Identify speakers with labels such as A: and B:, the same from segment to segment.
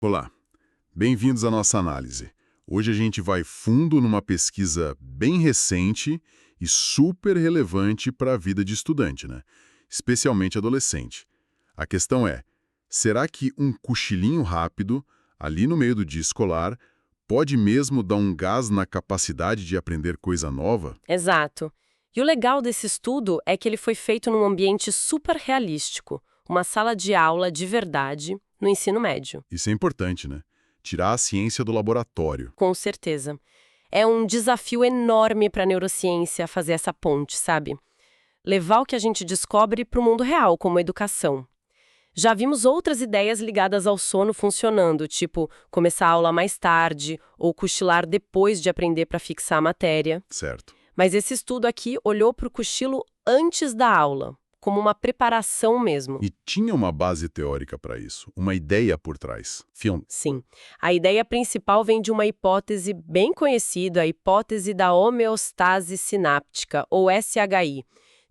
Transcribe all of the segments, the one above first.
A: Olá, bem-vindos à nossa análise. Hoje a gente vai fundo numa pesquisa bem recente e super relevante para a vida de estudante, né? Especialmente adolescente. A questão é, será que um cochilinho rápido, ali no meio do dia escolar, pode mesmo dar um gás na capacidade de aprender coisa nova?
B: Exato. E o legal desse estudo é que ele foi feito num ambiente super realístico, uma sala de aula de verdade no ensino médio.
A: Isso é importante, né? Tirar a ciência do laboratório.
B: Com certeza. É um desafio enorme para a neurociência fazer essa ponte, sabe? Levar o que a gente descobre para o mundo real, como educação. Já vimos outras ideias ligadas ao sono funcionando, tipo começar a aula mais tarde ou cochilar depois de aprender para fixar a matéria.
A: Certo.
B: Mas esse estudo aqui olhou para o cochilo antes da aula, como uma preparação mesmo.
A: E tinha uma base teórica para isso, uma ideia por trás. Filme.
B: Sim, a ideia principal vem de uma hipótese bem conhecida, a hipótese da homeostase sináptica, ou SHI.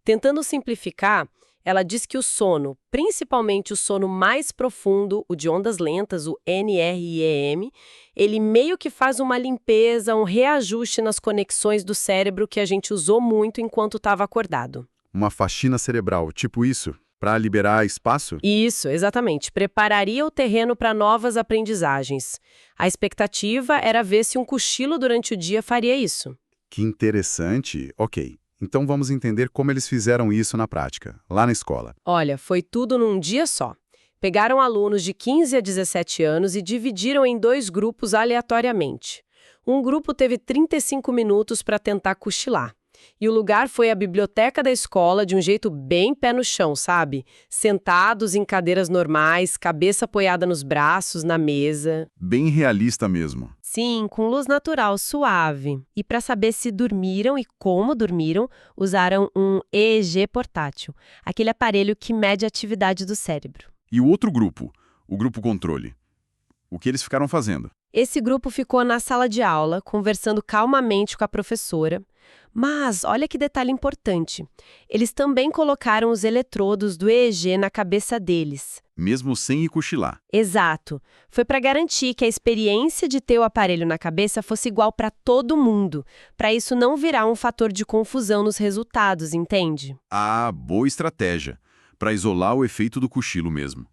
B: Tentando simplificar, ela diz que o sono, principalmente o sono mais profundo, o de ondas lentas, o NREM, ele meio que faz uma limpeza, um reajuste nas conexões do cérebro que a gente usou muito enquanto estava acordado.
A: Uma faxina cerebral, tipo isso, para liberar espaço?
B: Isso, exatamente. Prepararia o terreno para novas aprendizagens. A expectativa era ver se um cochilo durante o dia faria isso.
A: Que interessante. Ok, então vamos entender como eles fizeram isso na prática, lá na escola.
B: Olha, foi tudo num dia só. Pegaram alunos de 15 a 17 anos e dividiram em 2 grupos aleatoriamente. Um grupo teve 35 minutos para tentar cochilar. E o lugar foi a biblioteca da escola, de um jeito bem pé no chão, sabe? Sentados em cadeiras normais, cabeça apoiada nos braços, na mesa.
A: Bem realista mesmo.
B: Sim, com luz natural, suave. E para saber se dormiram e como dormiram, usaram um EEG portátil, aquele aparelho que mede a atividade do cérebro.
A: E o outro grupo, o grupo controle, o que eles ficaram fazendo?
B: Esse grupo ficou na sala de aula, conversando calmamente com a professora. Mas, olha que detalhe importante, eles também colocaram os eletrodos do EEG na cabeça deles.
A: Mesmo sem ir cochilar.
B: Exato. Foi para garantir que a experiência de ter o aparelho na cabeça fosse igual para todo mundo, para isso não virar um fator de confusão nos resultados, entende?
A: Ah, boa estratégia, para isolar o efeito do cochilo mesmo.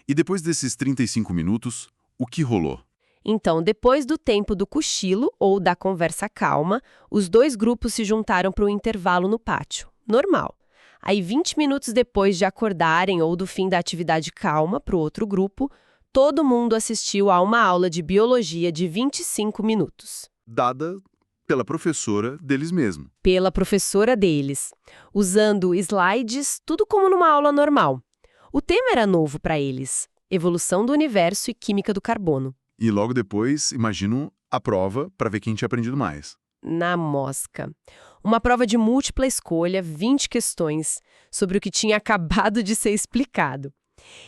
A: E depois desses 35 minutos, o que rolou?
B: Então, depois do tempo do cochilo ou da conversa calma, os 2 grupos se juntaram para o intervalo no pátio. Normal. Aí, 20 minutos depois de acordarem ou do fim da atividade calma para o outro grupo, todo mundo assistiu a uma aula de biologia de 25 minutos.
A: Dada pela professora deles mesmo.
B: Pela professora deles, usando slides, tudo como numa aula normal. O tema era novo para eles: evolução do universo e química do carbono.
A: E logo depois, imagino, a prova para ver quem tinha aprendido mais.
B: Na mosca. Uma prova de múltipla escolha, 20 questões, sobre o que tinha acabado de ser explicado.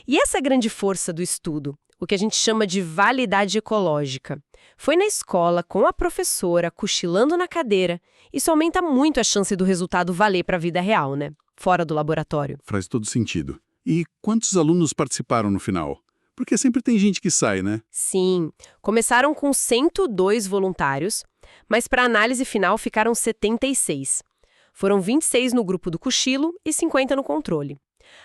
B: E essa grande força do estudo, o que a gente chama de validade ecológica, foi na escola, com a professora, cochilando na cadeira. Isso aumenta muito a chance do resultado valer para a vida real, né? Fora do laboratório.
A: Faz todo sentido. E quantos alunos participaram no final? Porque sempre tem gente que sai, né?
B: Sim, começaram com 102 voluntários, mas para a análise final ficaram 76. Foram 26 no grupo do cochilo e 50 no controle.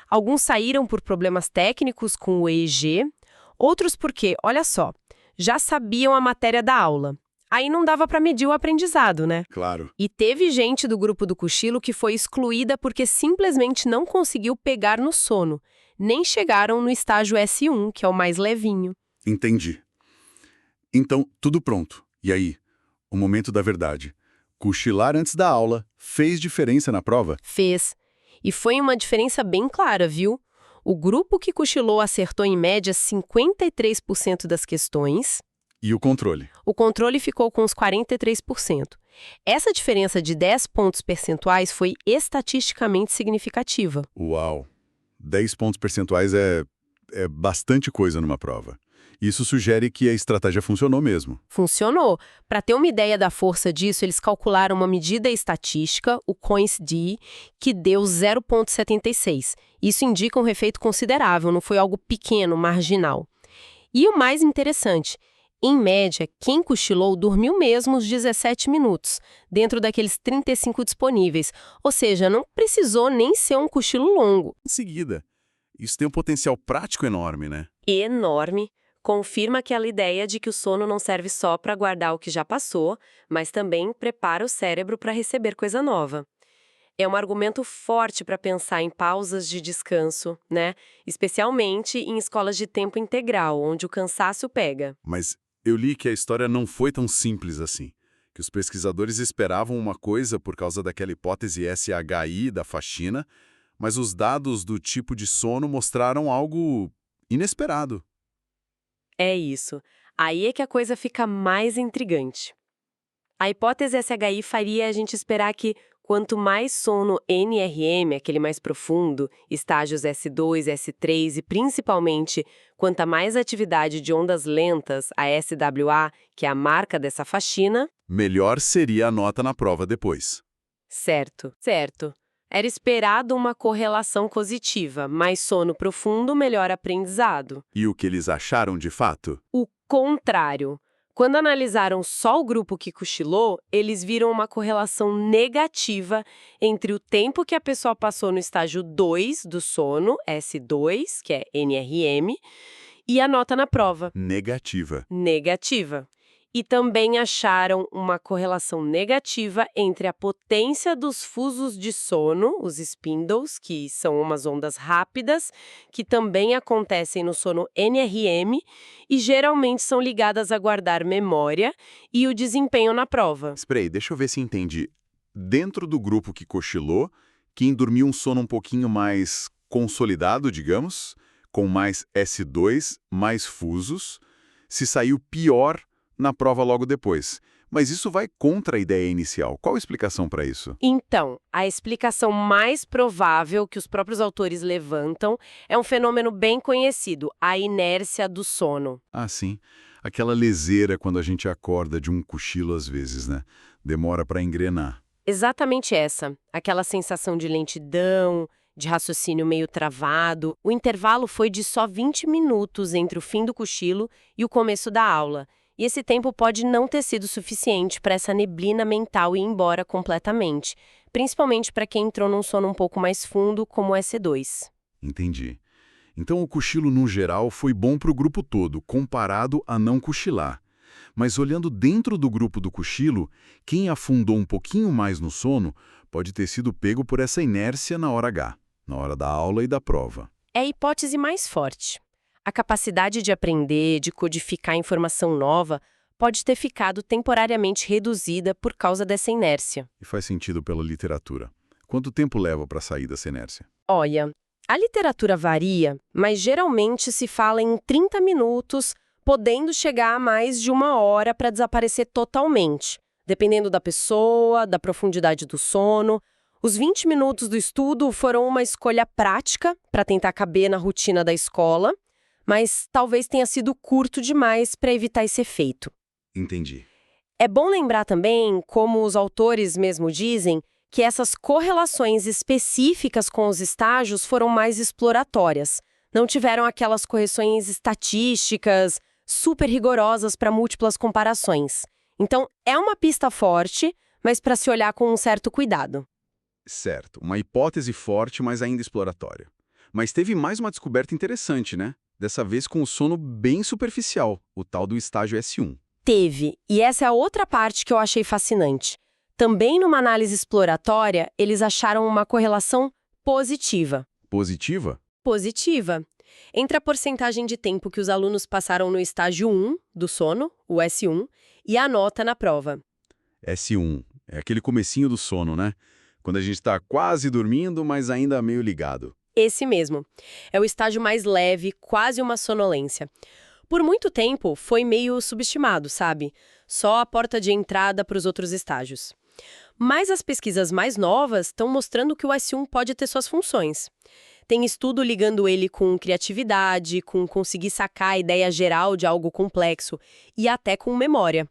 B: Alguns saíram por problemas técnicos com o EEG, outros porque, olha só, já sabiam a matéria da aula. Aí não dava para medir o aprendizado, né?
A: Claro.
B: E teve gente do grupo do cochilo que foi excluída porque simplesmente não conseguiu pegar no sono. Nem chegaram no estágio S1, que é o mais levinho.
A: Entendi. Então, tudo pronto. E aí? O momento da verdade. Cochilar antes da aula fez diferença na prova?
B: Fez. E foi uma diferença bem clara, viu? O grupo que cochilou acertou em média 53% das questões.
A: E o controle?
B: O controle ficou com uns 43%. Essa diferença de 10 pontos percentuais foi estatisticamente significativa.
A: Uau! 10 pontos percentuais é bastante coisa numa prova. Isso sugere que a estratégia funcionou mesmo.
B: Funcionou. Para ter uma ideia da força disso, eles calcularam uma medida estatística, o COINS-D, que deu 0,76. Isso indica um efeito considerável, não foi algo pequeno, marginal. E o mais interessante, em média, quem cochilou dormiu mesmo os 17 minutos, dentro daqueles 35 disponíveis. Ou seja, não precisou nem ser um cochilo longo.
A: Em seguida, isso tem um potencial prático enorme, né?
B: Enorme. Confirma aquela ideia de que o sono não serve só para guardar o que já passou, mas também prepara o cérebro para receber coisa nova. É um argumento forte para pensar em pausas de descanso, né? Especialmente em escolas de tempo integral, onde o cansaço pega.
A: Mas eu li que a história não foi tão simples assim, que os pesquisadores esperavam uma coisa por causa daquela hipótese SHI da faxina, mas os dados do tipo de sono mostraram algo inesperado.
B: É isso. Aí é que a coisa fica mais intrigante. A hipótese SHI faria a gente esperar que, quanto mais sono NRM, aquele mais profundo, estágios S2, S3 e principalmente quanta mais atividade de ondas lentas, a SWA, que é a marca dessa faxina.
A: Melhor seria a nota na prova depois.
B: Certo, certo. Era esperado uma correlação positiva, mais sono profundo, melhor aprendizado.
A: E o que eles acharam de fato?
B: O contrário. Quando analisaram só o grupo que cochilou, eles viram uma correlação negativa entre o tempo que a pessoa passou no estágio 2 do sono, S2, que é NRM, e a nota na prova.
A: Negativa.
B: Negativa. E também acharam uma correlação negativa entre a potência dos fusos de sono, os spindles, que são umas ondas rápidas, que também acontecem no sono NRM e geralmente são ligadas a guardar memória e o desempenho na prova.
A: Espera aí, deixa eu ver se entendi. Dentro do grupo que cochilou, quem dormiu um sono um pouquinho mais consolidado, digamos, com mais S2, mais fusos, se saiu pior na prova logo depois. Mas isso vai contra a ideia inicial. Qual a explicação para isso?
B: Então, a explicação mais provável que os próprios autores levantam é um fenômeno bem conhecido, a inércia do sono.
A: Ah, sim. Aquela leseira quando a gente acorda de um cochilo às vezes, né? Demora para engrenar.
B: Exatamente essa, aquela sensação de lentidão, de raciocínio meio travado. O intervalo foi de só 20 minutos entre o fim do cochilo e o começo da aula. E esse tempo pode não ter sido suficiente para essa neblina mental ir embora completamente, principalmente para quem entrou num sono um pouco mais fundo, como o S2.
A: Entendi. Então o cochilo, no geral, foi bom para o grupo todo, comparado a não cochilar. Mas olhando dentro do grupo do cochilo, quem afundou um pouquinho mais no sono pode ter sido pego por essa inércia na hora H, na hora da aula e da prova.
B: É a hipótese mais forte. A capacidade de aprender, de codificar informação nova, pode ter ficado temporariamente reduzida por causa dessa inércia.
A: E faz sentido pela literatura. Quanto tempo leva para sair dessa inércia?
B: Olha, a literatura varia, mas geralmente se fala em 30 minutos, podendo chegar a mais de 1 hora para desaparecer totalmente, dependendo da pessoa, da profundidade do sono. Os 20 minutos do estudo foram uma escolha prática para tentar caber na rotina da escola, mas talvez tenha sido curto demais para evitar esse efeito.
A: Entendi.
B: É bom lembrar também, como os autores mesmo dizem, que essas correlações específicas com os estágios foram mais exploratórias. Não tiveram aquelas correções estatísticas super rigorosas para múltiplas comparações. Então, é uma pista forte, mas para se olhar com um certo cuidado.
A: Certo. Uma hipótese forte, mas ainda exploratória. Mas teve mais uma descoberta interessante, né? Dessa vez com o sono bem superficial, o tal do estágio S1.
B: Teve, e essa é a outra parte que eu achei fascinante. Também numa análise exploratória, eles acharam uma correlação positiva.
A: Positiva?
B: Positiva. Entre a porcentagem de tempo que os alunos passaram no estágio 1 do sono, o S1, e a nota na prova.
A: S1. É aquele comecinho do sono, né? Quando a gente está quase dormindo, mas ainda meio ligado.
B: Esse mesmo. É o estágio mais leve, quase uma sonolência. Por muito tempo, foi meio subestimado, sabe? Só a porta de entrada para os outros estágios. Mas as pesquisas mais novas estão mostrando que o S1 pode ter suas funções. Tem estudo ligando ele com criatividade, com conseguir sacar a ideia geral de algo complexo e até com memória.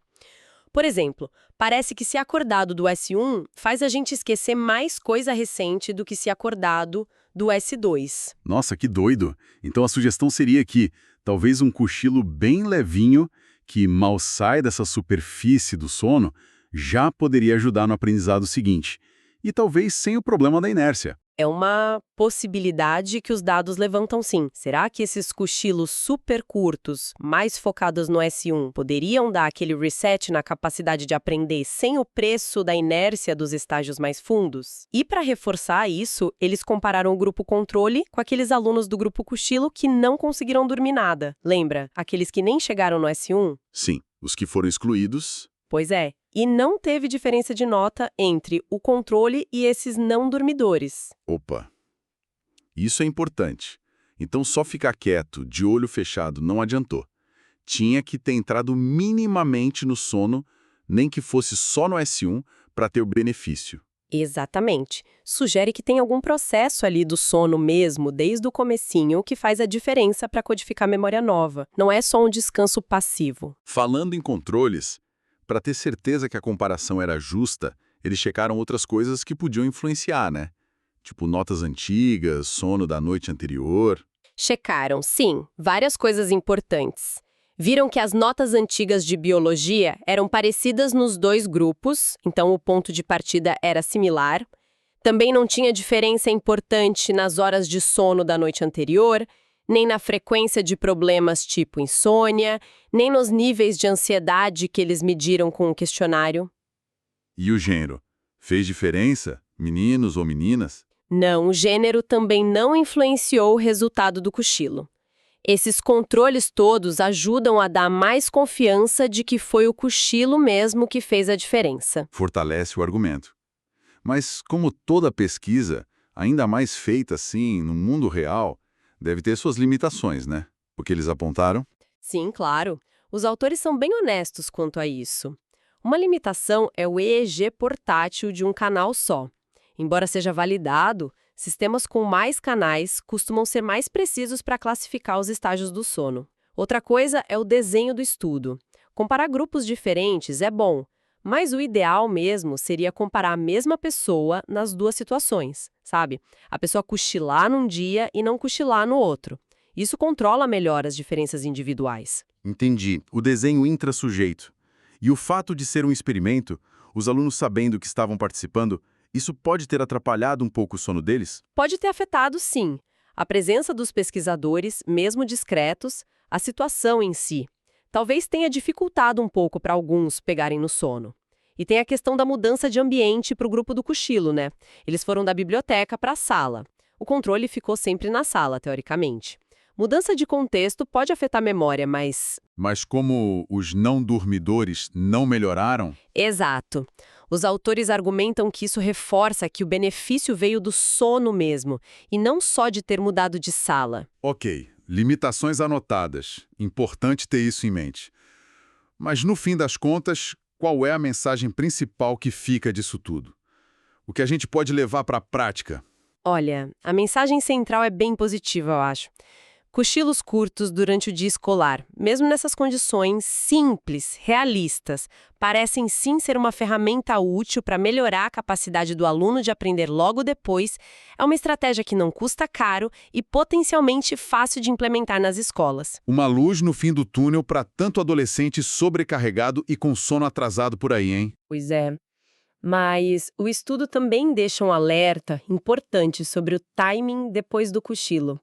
B: Por exemplo, parece que se acordado do S1 faz a gente esquecer mais coisa recente do que se acordado do S2.
A: Nossa, que doido! Então a sugestão seria que, Talvez um cochilo bem levinho, que mal sai dessa superfície do sono, já poderia ajudar no aprendizado seguinte. E talvez sem o problema da inércia.
B: É uma possibilidade que os dados levantam sim. Será que esses cochilos super curtos, mais focados no S1, poderiam dar aquele reset na capacidade de aprender sem o preço da inércia dos estágios mais fundos? E para reforçar isso, eles compararam o grupo controle com aqueles alunos do grupo cochilo que não conseguiram dormir nada. Lembra? Aqueles que nem chegaram no S1?
A: Sim, os que foram excluídos.
B: Pois é. E não teve diferença de nota entre o controle e esses não dormidores.
A: Opa, isso é importante. Então só ficar quieto, de olho fechado, não adiantou. Tinha que ter entrado minimamente no sono, nem que fosse só no S1, para ter o benefício.
B: Exatamente. Sugere que tem algum processo ali do sono mesmo, desde o comecinho, que faz a diferença para codificar memória nova. Não é só um descanso passivo.
A: Falando em controles, para ter certeza que a comparação era justa, eles checaram outras coisas que podiam influenciar, né? Tipo notas antigas, sono da noite anterior.
B: Checaram, sim, várias coisas importantes. Viram que as notas antigas de biologia eram parecidas nos dois grupos, então o ponto de partida era similar. Também não tinha diferença importante nas horas de sono da noite anterior, nem na frequência de problemas tipo insônia, nem nos níveis de ansiedade que eles mediram com o questionário.
A: E o gênero? Fez diferença? Meninos ou meninas?
B: Não, o gênero também não influenciou o resultado do cochilo. Esses controles todos ajudam a dar mais confiança de que foi o cochilo mesmo que fez a diferença.
A: Fortalece o argumento. Mas, como toda pesquisa, ainda mais feita assim, no mundo real, deve ter suas limitações, né? O que eles apontaram?
B: Sim, claro. Os autores são bem honestos quanto a isso. Uma limitação é o EEG portátil de um canal só. Embora seja validado, sistemas com mais canais costumam ser mais precisos para classificar os estágios do sono. Outra coisa é o desenho do estudo. Comparar grupos diferentes é bom, mas o ideal mesmo seria comparar a mesma pessoa nas duas situações, sabe? A pessoa cochilar num dia e não cochilar no outro. Isso controla melhor as diferenças individuais.
A: Entendi. O desenho intrassujeito. E o fato de ser um experimento, os alunos sabendo que estavam participando, isso pode ter atrapalhado um pouco o sono deles?
B: Pode ter afetado, sim, a presença dos pesquisadores, mesmo discretos, a situação em si. Talvez tenha dificultado um pouco para alguns pegarem no sono. E tem a questão da mudança de ambiente para o grupo do cochilo, né? Eles foram da biblioteca para a sala. O controle ficou sempre na sala, teoricamente. Mudança de contexto pode afetar a memória, mas...
A: Mas como os não dormidores não melhoraram?
B: Exato. Os autores argumentam que isso reforça que o benefício veio do sono mesmo, e não só de ter mudado de sala.
A: Ok, limitações anotadas. Importante ter isso em mente. Mas no fim das contas, qual é a mensagem principal que fica disso tudo? O que a gente pode levar para a prática?
B: Olha, a mensagem central é bem positiva, eu acho. Cochilos curtos durante o dia escolar, mesmo nessas condições simples, realistas, parecem sim ser uma ferramenta útil para melhorar a capacidade do aluno de aprender logo depois. É uma estratégia que não custa caro e potencialmente fácil de implementar nas escolas.
A: Uma luz no fim do túnel para tanto adolescente sobrecarregado e com sono atrasado por aí, hein?
B: Pois é. Mas o estudo também deixa um alerta importante sobre o timing depois do cochilo.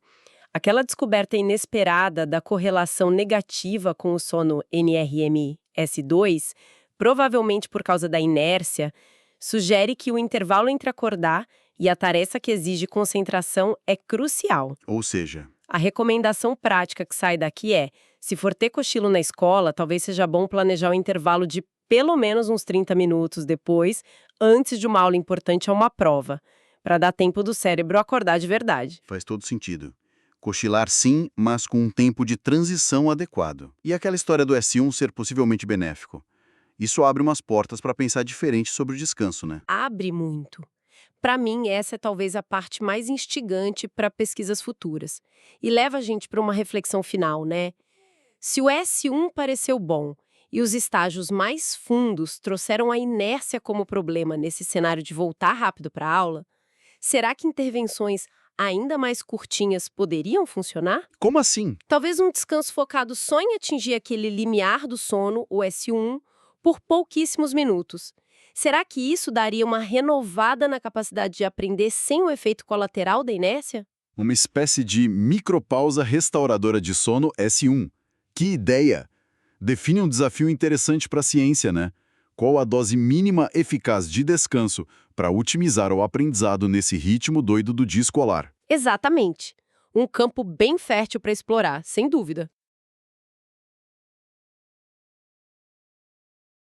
B: Aquela descoberta inesperada da correlação negativa com o sono NRM-S2, provavelmente por causa da inércia, sugere que o intervalo entre acordar e a tarefa que exige concentração é crucial.
A: Ou seja,
B: A recomendação prática que sai daqui é, se for ter cochilo na escola, talvez seja bom planejar o intervalo de pelo menos uns 30 minutos depois, antes de uma aula importante ou uma prova, para dar tempo do cérebro acordar de verdade.
C: faz todo sentido. Cochilar sim, mas com um tempo de transição adequado. E aquela história do S1 ser possivelmente benéfico. Isso abre umas portas para pensar diferente sobre o descanso, né?
B: Abre muito. Para mim, essa é talvez a parte mais instigante para pesquisas futuras. E leva a gente para uma reflexão final, né? Se o S1 pareceu bom e os estágios mais fundos trouxeram a inércia como problema nesse cenário de voltar rápido para a aula, será que intervenções ainda mais curtinhas poderiam funcionar?
C: Como assim?
B: Talvez um descanso focado só em atingir aquele limiar do sono, o S1, por pouquíssimos minutos. Será que isso daria uma renovada na capacidade de aprender sem o efeito colateral da inércia?
C: Uma espécie de micropausa restauradora de sono S1. Que ideia! Define um desafio interessante para a ciência, né? Qual a dose mínima eficaz de descanso para otimizar o aprendizado nesse ritmo doido do dia escolar?
B: Exatamente. Um campo bem fértil para explorar, sem dúvida.